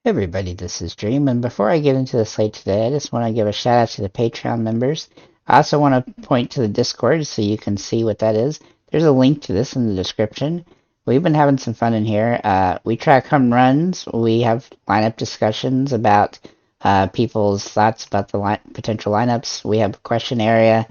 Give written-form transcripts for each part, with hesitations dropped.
Hey everybody, this is Dream, and before I get into the slate today, I just want to give a shout out to the Patreon members. I also want to point to the Discord so you can see what that is. There's a link to this in the description. We've been having some fun in here. We track home runs. We have lineup discussions about people's thoughts about the potential lineups. We have a question area,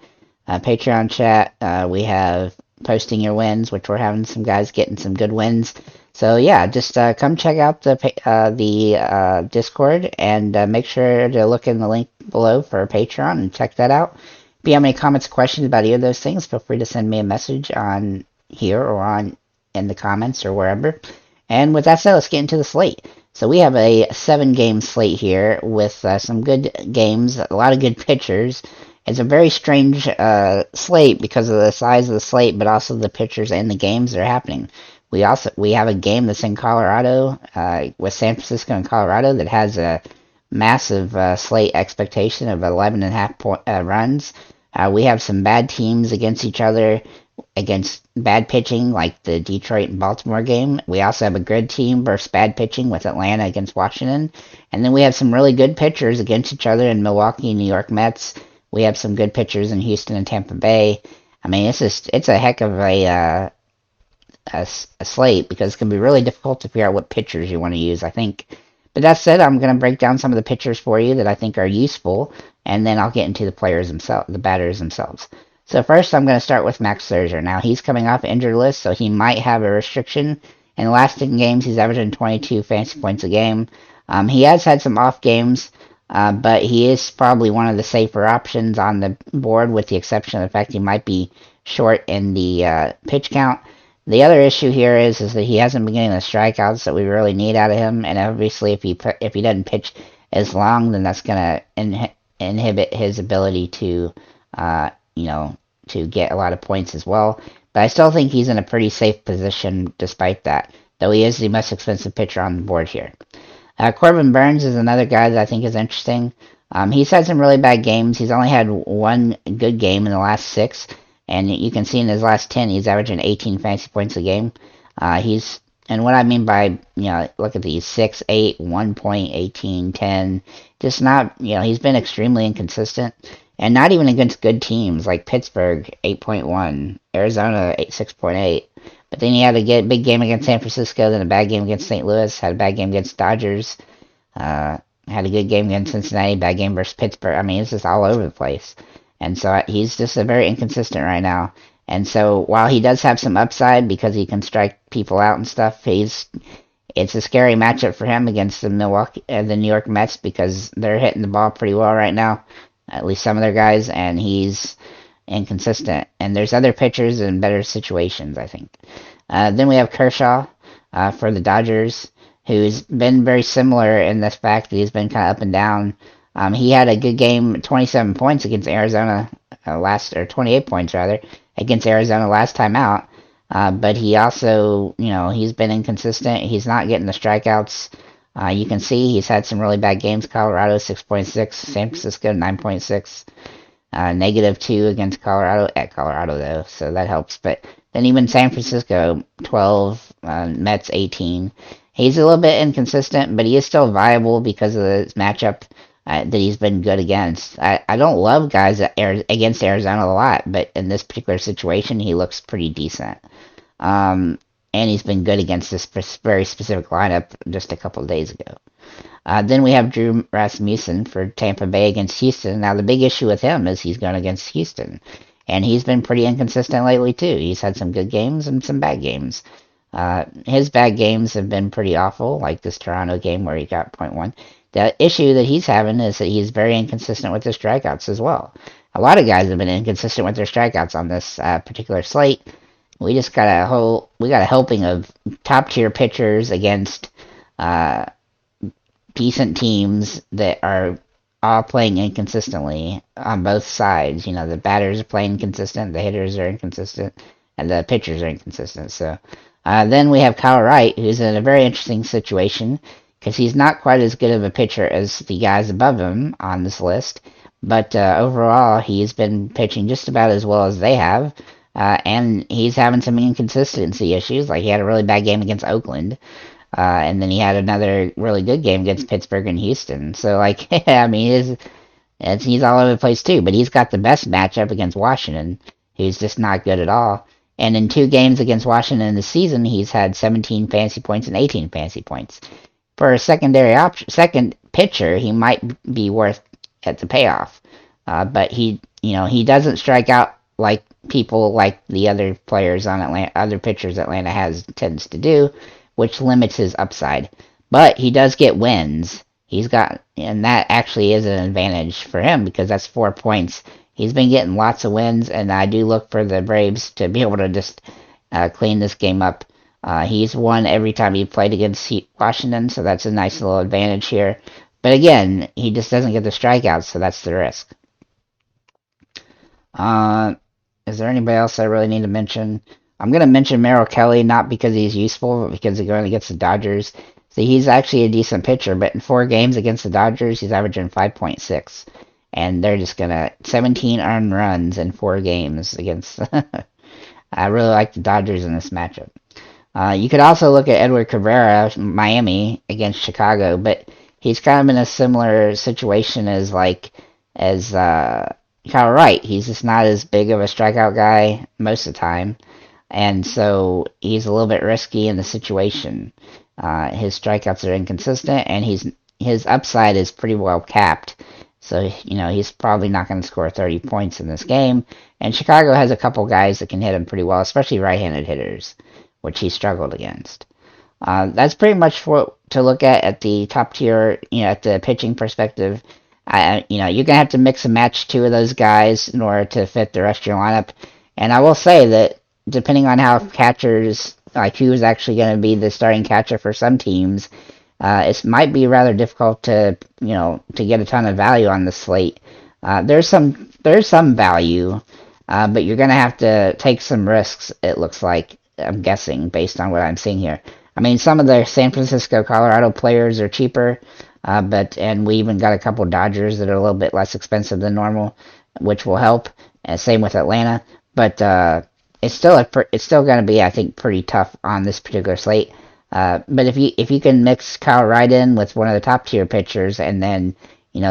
Patreon chat. We have posting your wins, which we're having some guys getting some good wins. So yeah, just come check out the Discord and make sure to look in the link below for Patreon and check that out. If you have any comments, questions about either of those things, feel free to send me a message on here or on in the comments or wherever. And with that said, let's get into the slate. So we have a 7-game slate here with some good games, a lot of good pitchers. It's a very strange slate because of the size of the slate, but also the pitchers and the games that are happening. We have a game that's in Colorado with San Francisco and Colorado that has a massive slate expectation of 11 and a half runs. We have some bad teams against each other, against bad pitching like the Detroit and Baltimore game. We also have a good team versus bad pitching with Atlanta against Washington. And then we have some really good pitchers against each other in Milwaukee and New York Mets. We have some good pitchers in Houston and Tampa Bay. I mean, it's a heck of a slate because it's going to be really difficult to figure out what pitchers you want to use, I think. But that said, I'm going to break down some of the pitchers for you that I think are useful, and then I'll get into the players themselves, the batters themselves. So first, I'm going to start with Max Scherzer. Now, he's coming off injured list, so he might have a restriction. In the last 10 games, he's averaging 22 fantasy points a game. He has had some off games, but he is probably one of the safer options on the board, with the exception of the fact he might be short in the pitch count. The other issue here is that he hasn't been getting the strikeouts that we really need out of him, and obviously if he doesn't pitch as long, then that's going to inhibit his ability to to get a lot of points as well. But I still think he's in a pretty safe position despite that, though he is the most expensive pitcher on the board here. Corbin Burns is another guy that I think is interesting. He's had some really bad games. He's only had one good game in the last 6. And you can see in his last 10, he's averaging 18 fantasy points a game. And what I mean by, look at these 6, 8, 1 point, 18, 10. Just not, he's been extremely inconsistent. And not even against good teams like Pittsburgh, 8.1, Arizona, 6.8. But then he had a big game against San Francisco, then a bad game against St. Louis, had a bad game against Dodgers, had a good game against Cincinnati, bad game versus Pittsburgh. I mean, it's just all over the place. And so he's just a very inconsistent right now. And so while he does have some upside because he can strike people out and stuff, it's a scary matchup for him against the New York Mets because they're hitting the ball pretty well right now, at least some of their guys, and he's inconsistent. And there's other pitchers in better situations, I think. Then we have Kershaw for the Dodgers, who's been very similar in the fact that he's been kind of up and down. He had a good game, 27 points against Arizona 28 points rather, against Arizona last time out. But he also, he's been inconsistent. He's not getting the strikeouts. You can see he's had some really bad games. Colorado 6.6, San Francisco 9.6, -2 against Colorado at Colorado though, so that helps. But then even San Francisco 12, Mets 18. He's a little bit inconsistent, but he is still viable because of the matchup that he's been good against. I don't love guys against Arizona a lot, but in this particular situation, he looks pretty decent. And he's been good against this very specific lineup just a couple of days ago. Then we have Drew Rasmussen for Tampa Bay against Houston. Now, the big issue with him is he's going against Houston, and he's been pretty inconsistent lately, too. He's had some good games and some bad games. His bad games have been pretty awful, like this Toronto game where he got .1. The issue that he's having is that he's very inconsistent with his strikeouts as well. A lot of guys have been inconsistent with their strikeouts on this particular slate. We just got a helping of top tier pitchers against decent teams that are all playing inconsistently on both sides. The batters are playing inconsistent, the hitters are inconsistent, and the pitchers are inconsistent. So then we have Kyle Wright, who's in a very interesting situation because he's not quite as good of a pitcher as the guys above him on this list. But overall, he's been pitching just about as well as they have. And he's having some inconsistency issues. Like he had a really bad game against Oakland. And then he had another really good game against Pittsburgh and Houston. So, like, I mean, he's all over the place too. But he's got the best matchup against Washington, who's just not good at all. And in 2 games against Washington this season, he's had 17 fantasy points and 18 fantasy points. For a second pitcher, he might be worth at the payoff. But he doesn't strike out like people like the other players on Atlanta, other pitchers Atlanta has tends to do, which limits his upside. But he does get wins. And that actually is an advantage for him because that's 4 points. He's been getting lots of wins, and I do look for the Braves to be able to just clean this game up. He's won every time he played against Washington, so that's a nice little advantage here. But again, he just doesn't get the strikeouts, so that's the risk. Is there anybody else I really need to mention? I'm going to mention Merrill Kelly, not because he's useful, but because he's going against the Dodgers. See, he's actually a decent pitcher, but in 4 games against the Dodgers, he's averaging 5.6. And they're just going to 17 earned runs in 4 games against. I really like the Dodgers in this matchup. You could also look at Edward Cabrera, Miami, against Chicago, but he's kind of in a similar situation as Kyle Wright. He's just not as big of a strikeout guy most of the time, and so he's a little bit risky in the situation. His strikeouts are inconsistent, and his upside is pretty well capped. So, he's probably not going to score 30 points in this game. And Chicago has a couple guys that can hit him pretty well, especially right-handed hitters, which he struggled against. That's pretty much what to look at the top tier, at the pitching perspective. You're going to have to mix and match 2 of those guys in order to fit the rest of your lineup. And I will say that depending on how catchers, like who's actually going to be the starting catcher for some teams, it might be rather difficult to get a ton of value on the slate. There's some value, but you're going to have to take some risks, it looks like, I'm guessing, based on what I'm seeing here. I mean, some of the San Francisco, Colorado players are cheaper, and we even got a couple Dodgers that are a little bit less expensive than normal, which will help. Same with Atlanta, but it's still going to be, I think, pretty tough on this particular slate. But if you can mix Kyle Wright in with one of the top tier pitchers, and then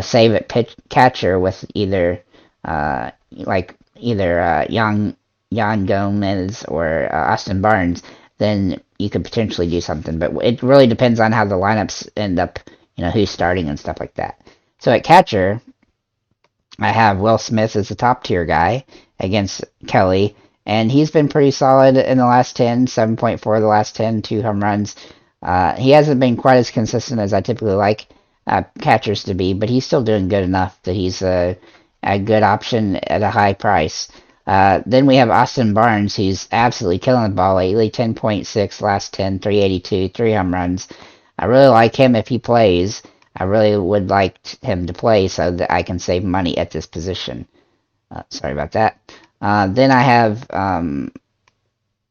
save at catcher with either Yan Gomez or Austin Barnes, then you could potentially do something. But it really depends on how the lineups end up, who's starting and stuff like that. So at catcher, I have Will Smith as the top tier guy against Kelly. And he's been pretty solid in the last 10, 7.4 of the last 10, 2 home runs. He hasn't been quite as consistent as I typically like catchers to be, but he's still doing good enough that he's a good option at a high price. Then we have Austin Barnes, who's absolutely killing the ball lately, 10.6 last 10, 382, 3 home runs. I really like him if he plays. I really would like him to play so that I can save money at this position. Sorry about that. Then I have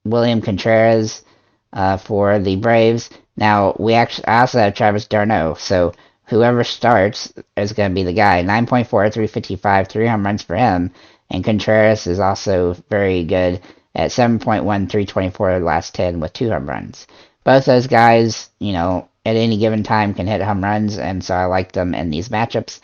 William Contreras for the Braves. Now, I also have Travis d'Arnaud, so whoever starts is going to be the guy. 9.4, 355, 3 home runs for him, and Contreras is also very good at 7.1, 324 last 10 with 2 home runs. Both those guys, at any given time can hit home runs, and so I like them in these matchups.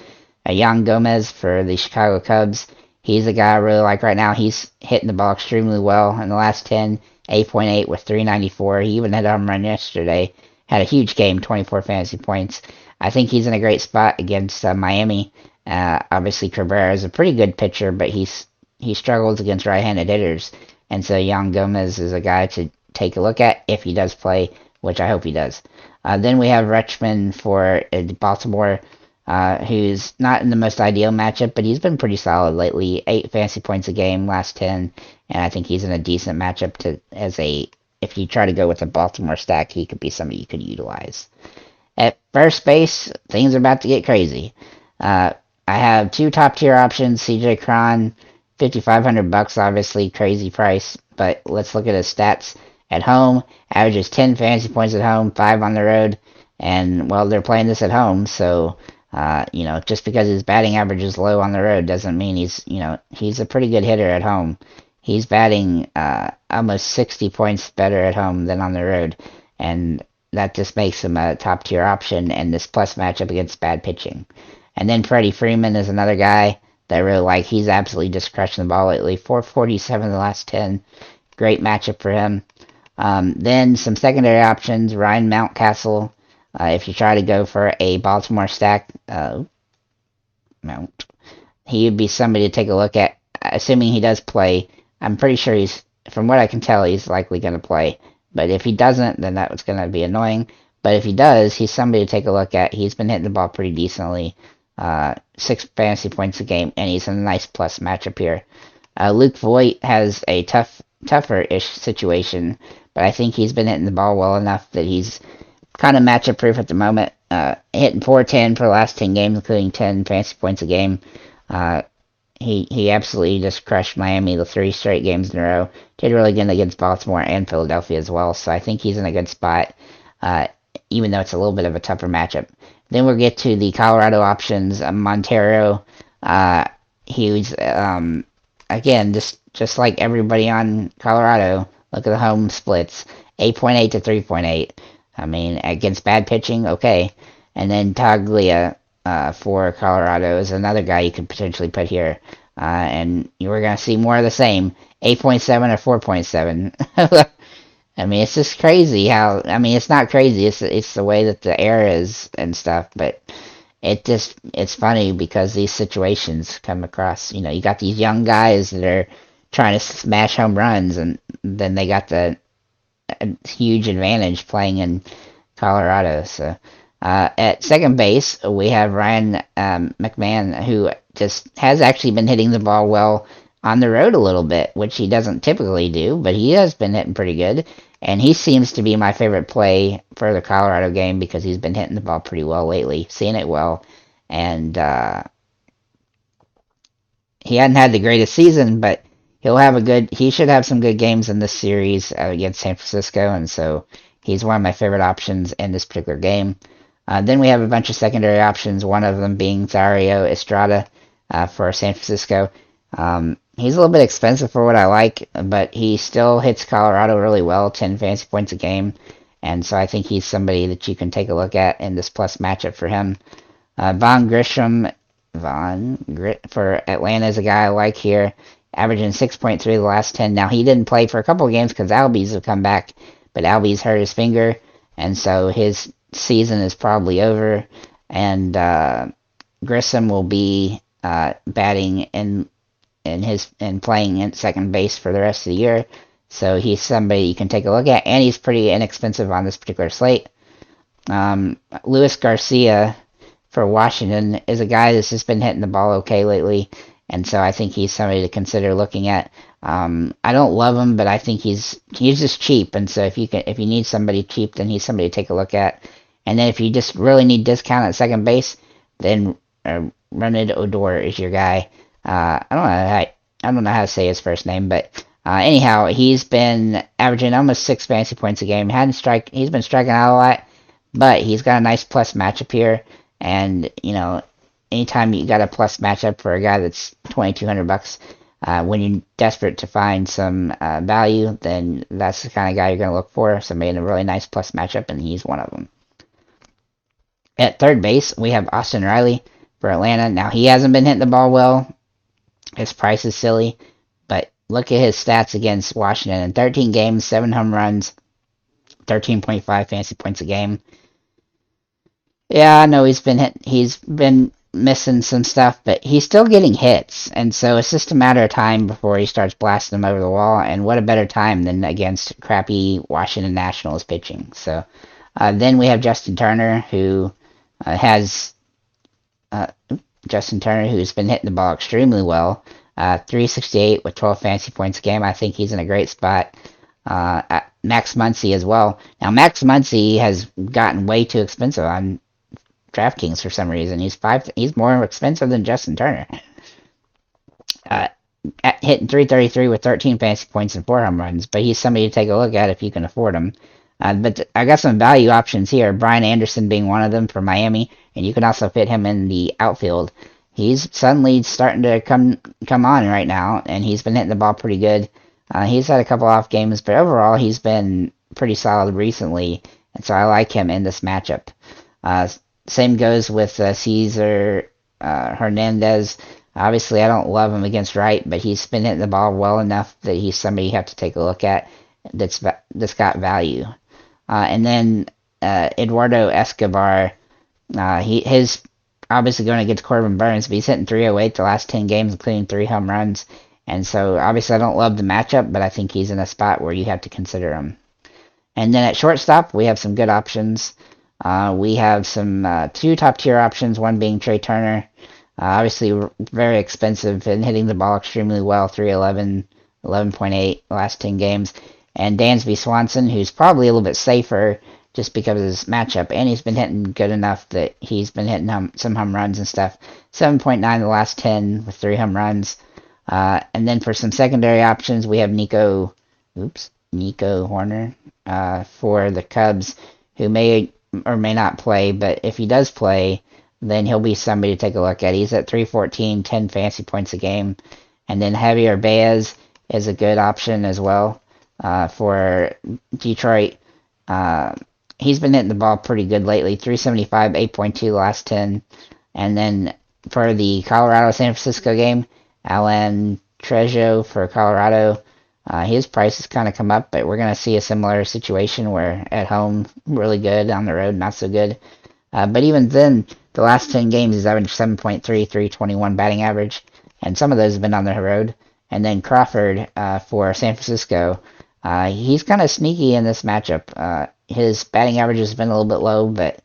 Yan Gomez for the Chicago Cubs. He's a guy I really like right now. He's hitting the ball extremely well in the last 10, 8.8 with 394. He even had a home run yesterday. Had a huge game, 24 fantasy points. I think he's in a great spot against Miami. Obviously, Cabrera is a pretty good pitcher, but he struggles against right-handed hitters. And so Yan Gomez is a guy to take a look at if he does play, which I hope he does. Then we have Rutschman for Baltimore. Who's not in the most ideal matchup, but he's been pretty solid lately. 8 fantasy points a game, last 10, and I think he's in a decent matchup if you try to go with a Baltimore stack, he could be somebody you could utilize. At first base, things are about to get crazy. I have 2 top tier options. CJ Cron, $5,500, obviously crazy price, but let's look at his stats at home. Averages 10 fantasy points at home, 5 on the road, and well, they're playing this at home, so. Just because his batting average is low on the road doesn't mean he's a pretty good hitter at home. He's batting almost 60 points better at home than on the road, and that just makes him a top tier option in this plus matchup against bad pitching. And then Freddie Freeman is another guy that I really like. He's absolutely just crushing the ball lately. 447 in the last 10. Great matchup for him. Then some secondary options. Ryan Mountcastle. If you try to go for a Baltimore stack, Mount, he would be somebody to take a look at. Assuming he does play, I'm pretty sure from what I can tell, he's likely going to play. But if he doesn't, then that was going to be annoying. But if he does, he's somebody to take a look at. He's been hitting the ball pretty decently. 6 fantasy points a game, and he's in a nice plus matchup here. Luke Voigt has a tougher-ish situation, but I think he's been hitting the ball well enough that he's kind of matchup proof at the moment. Hitting 410 for the last 10 games, including 10 fantasy points a game. He absolutely just crushed Miami the 3 straight games in a row. Did really good against Baltimore and Philadelphia as well, so I think he's in a good spot, even though it's a little bit of a tougher matchup. Then we'll get to the Colorado options. Montero, he's, again, just like everybody on Colorado, look at the home splits, 8.8 to 3.8. I mean, against bad pitching, okay. And then Taglia for Colorado is another guy you could potentially put here. And you were going to see more of the same, 8.7 or 4.7. I mean, it's just crazy how, I mean, it's not crazy, it's the way that the air is and stuff, but it's funny because these situations come across, you got these young guys that are trying to smash home runs, and then they got the huge advantage playing in Colorado. So, at second base, we have Ryan McMahon, who just has actually been hitting the ball well on the road a little bit, which he doesn't typically do, but he has been hitting pretty good. And he seems to be my favorite play for the Colorado game because he's been hitting the ball pretty well lately, seeing it well. And he hadn't had the greatest season, but he should have some good games in this series against San Francisco, and so he's one of my favorite options in this particular game. Then we have a bunch of secondary options, one of them being Thairo Estrada for San Francisco. He's a little bit expensive for what I like, but he still hits Colorado really well, 10 fantasy points a game, and so I think he's somebody that you can take a look at in this plus matchup for him. Von Grisham for Atlanta is a guy I like here, averaging 6.3 the last 10. Now, he didn't play for a couple of games because Albies have come back, but Albies hurt his finger, and so his season is probably over, and Grissom will be batting and playing in second base for the rest of the year, so he's somebody you can take a look at, and he's pretty inexpensive on this particular slate. Luis Garcia for Washington is a guy that's just been hitting the ball okay lately, and so I think he's somebody to consider looking at. I don't love him, but I think he's just cheap, and so if you need somebody cheap, then he's somebody to take a look at. And then if you just really need discount at second base, then Ronald Odor is your guy. I don't know how to say his first name, but anyhow, he's been averaging almost 6 fantasy points a game. He's been striking out a lot, but he's got a nice plus matchup here. And anytime you got a plus matchup for a guy that's $2,200, when you're desperate to find some value, then that's the kind of guy you're going to look for. Somebody in a really nice plus matchup, and he's one of them. At third base, we have Austin Riley for Atlanta. Now, he hasn't been hitting the ball well. His price is silly, but look at his stats against Washington. In 13 games, 7 home runs, 13.5 fantasy points a game. Yeah, I know he's been missing some stuff, but he's still getting hits, and so it's just a matter of time before he starts blasting them over the wall, and what a better time than against crappy Washington Nationals pitching. So then we have Justin Turner, who's been hitting the ball extremely well. 368 with 12 fantasy points a game. I think he's in a great spot. Max Muncy as well. Now, Max Muncy has gotten way too expensive on DraftKings for some reason. He's more expensive than Justin Turner. Hitting 333 with 13 fantasy points and 4 home runs, but he's somebody to take a look at if you can afford him. But I got some value options here, Brian Anderson being one of them for Miami, and you can also fit him in the outfield. He's suddenly starting to come on right now, and he's been hitting the ball pretty good. He's had a couple off games, but overall he's been pretty solid recently, and so I like him in this matchup. Uh, Same goes with Cesar Hernandez. Obviously, I don't love him against right, but he's been hitting the ball well enough that he's somebody you have to take a look at that's got value. And then Eduardo Escobar, his obviously going against Corbin Burns, but he's hitting 308 the last 10 games, including 3 home runs. And so obviously I don't love the matchup, but I think he's in a spot where you have to consider him. And then at shortstop, we have some good options. We have some 2 top tier options, one being Trey Turner. Obviously very expensive and hitting the ball extremely well, 311, 11.8 the last 10 games. And Dansby Swanson, who's probably a little bit safer just because of his matchup, and he's been hitting good enough that he's been hitting some home runs and stuff. 7.9 the last 10 with 3 home runs. And then for some secondary options, we have Nico Horner for the Cubs, who may or may not play, but if he does play, then he'll be somebody to take a look at. He's at 314, 10 fantasy points a game. And then Javier Baez is a good option as well for Detroit. He's been hitting the ball pretty good lately, 375, 8.2 the last 10. And then for the Colorado-San Francisco game, Alan Trejo for Colorado. His price has kind of come up, but we're going to see a similar situation where at home, really good, on the road, not so good. But even then, the last 10 games, he's averaged 7.3, 321 batting average, and some of those have been on the road. And then Crawford for San Francisco, he's kind of sneaky in this matchup. His batting average has been a little bit low, but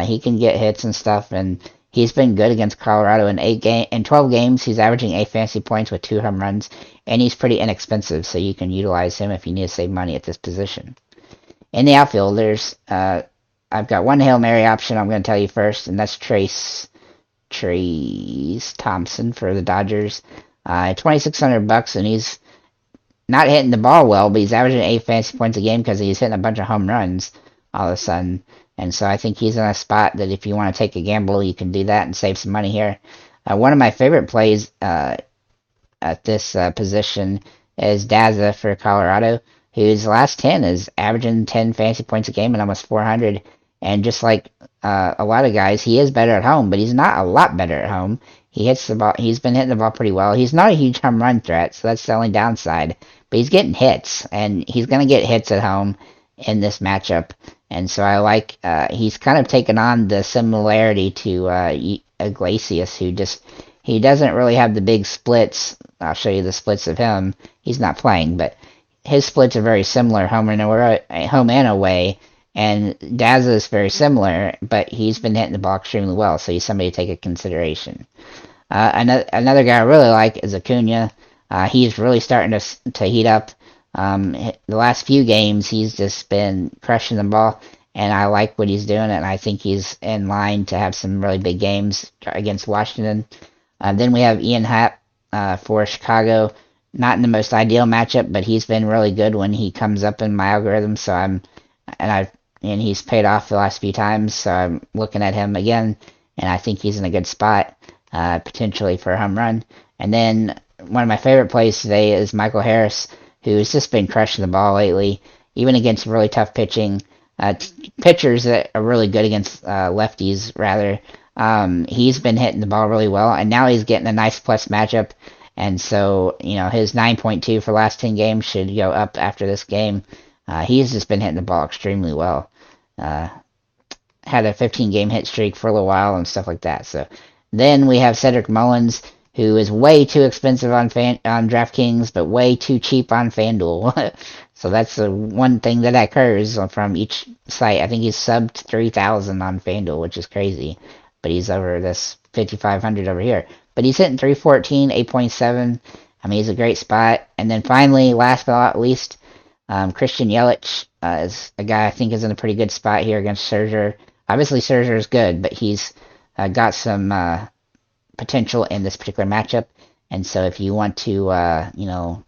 he can get hits and stuff, and he's been good against Colorado in 12 games. He's averaging 8 fantasy points with 2 home runs, and he's pretty inexpensive, so you can utilize him if you need to save money at this position. In the outfield, I've got one Hail Mary option I'm going to tell you first, and that's Trayce Thompson for the Dodgers. $2,600, and he's not hitting the ball well, but he's averaging 8 fantasy points a game because he's hitting a bunch of home runs all of a sudden. And so I think he's in a spot that if you want to take a gamble, you can do that and save some money here. One of my favorite plays at this position is Daza for Colorado, whose last 10 is averaging 10 fantasy points a game and almost 400. And just like a lot of guys, he is better at home, but he's not a lot better at home. He hits the ball. He's been hitting the ball pretty well. He's not a huge home run threat, so that's the only downside. But he's getting hits, and he's going to get hits at home in this matchup. And so I like, he's kind of taken on the similarity to Iglesias, he doesn't really have the big splits. I'll show you the splits of him. He's not playing, but his splits are very similar, home and away. And Daza is very similar, but he's been hitting the ball extremely well, so he's somebody to take into consideration. Another guy I really like is Acuna. He's really starting to heat up. The last few games, he's just been crushing the ball, and I like what he's doing, and I think he's in line to have some really big games against Washington. Then we have Ian Happ for Chicago. Not in the most ideal matchup, but he's been really good when he comes up in my algorithm, and he's paid off the last few times, so I'm looking at him again, and I think he's in a good spot, potentially for a home run. And then one of my favorite plays today is Michael Harris, who's just been crushing the ball lately, even against really tough pitching. Pitchers that are really good against lefties, rather. He's been hitting the ball really well, and now he's getting a nice plus matchup, and so, his 9.2 for last 10 games should go up after this game. He's just been hitting the ball extremely well. Had a 15-game hit streak for a little while and stuff like that. So then we have Cedric Mullins, who is way too expensive on DraftKings, but way too cheap on FanDuel. So that's the one thing that occurs from each site. I think he's subbed 3,000 on FanDuel, which is crazy. But he's over this 5,500 over here. But he's hitting 314, 8.7. I mean, he's a great spot. And then finally, last but not least, Christian Yelich is a guy I think is in a pretty good spot here against Scherzer. Obviously, Scherzer is good, but he's got some potential in this particular matchup. And so if you want to,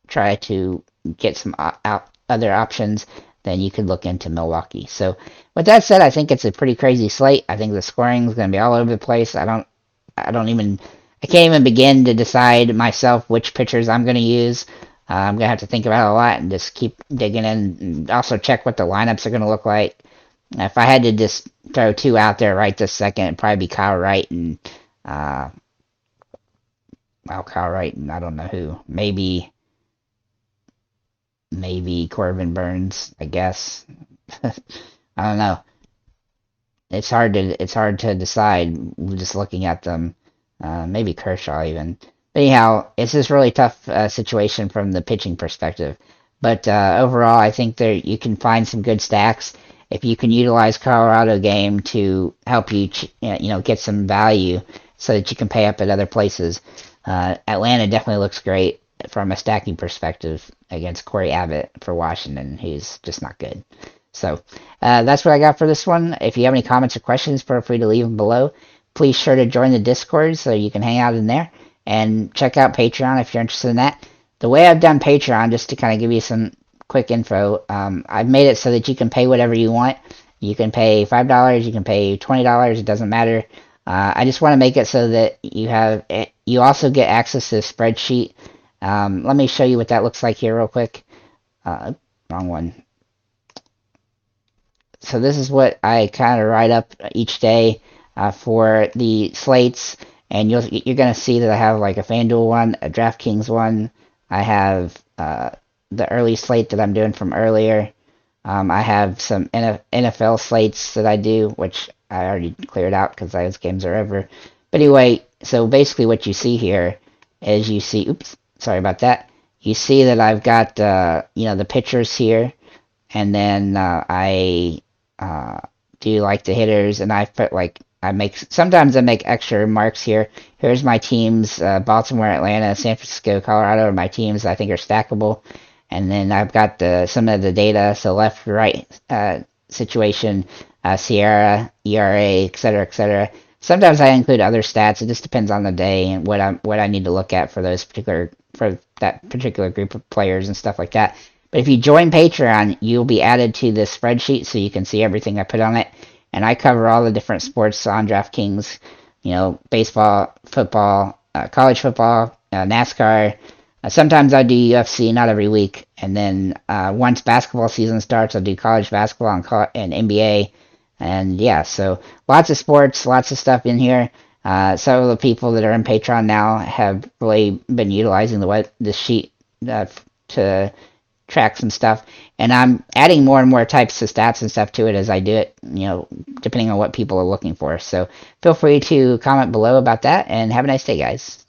try to get some other options, then you could look into Milwaukee. So with that said, I think it's a pretty crazy slate. I think the scoring is going to be all over the place. I can't even begin to decide myself which pitchers I'm going to use. I'm gonna have to think about it a lot and just keep digging in. And also check what the lineups are gonna look like. If I had to just throw two out there right this second, it'd probably be Kyle Wright and uh, Kyle Wright and I don't know who. Maybe Corbin Burns. I guess. I don't know. It's hard to decide just looking at them. Maybe Kershaw even. But anyhow, it's just really tough situation from the pitching perspective. But overall, I think there you can find some good stacks if you can utilize Colorado game to help you, get some value so that you can pay up at other places. Atlanta definitely looks great from a stacking perspective against Corey Abbott for Washington, who's just not good. So that's what I got for this one. If you have any comments or questions, feel free to leave them below. Please sure to join the Discord so you can hang out in there. And check out Patreon if you're interested in that. The way I've done Patreon, just to kind of give you some quick info, I've made it so that you can pay whatever you want. You can pay $5, you can pay $20, it doesn't matter. I just want to make it so that you also get access to the spreadsheet. Let me show you what that looks like here real quick. Wrong one. So this is what I kind of write up each day for the slates, and you're gonna see that I have like a FanDuel one, a DraftKings one. I have the early slate that I'm doing from earlier. I have some NFL slates that I do, which I already cleared out because those games are over. But anyway, so basically what you see here is oops, sorry about that. You see that I've got the pitchers here, and then I do like the hitters, and I put sometimes I make extra marks here. Here's my teams: Baltimore, Atlanta, San Francisco, Colorado are my teams I think are stackable. And then I've got some of the data, so left, right situation, Sierra, ERA, etc., etc. Sometimes I include other stats. It just depends on the day and what I need to look at for that particular group of players and stuff like that. But if you join Patreon, you'll be added to this spreadsheet so you can see everything I put on it. And I cover all the different sports on DraftKings, baseball, football, college football, NASCAR. Sometimes I do UFC, not every week. And then once basketball season starts, I'll do college basketball and NBA. And yeah, so lots of sports, lots of stuff in here. Some of the people that are in Patreon now have really been utilizing the sheet to track some stuff, and I'm adding more and more types of stats and stuff to it as I do it, depending on what people are looking for. So feel free to comment below about that, and have a nice day, guys.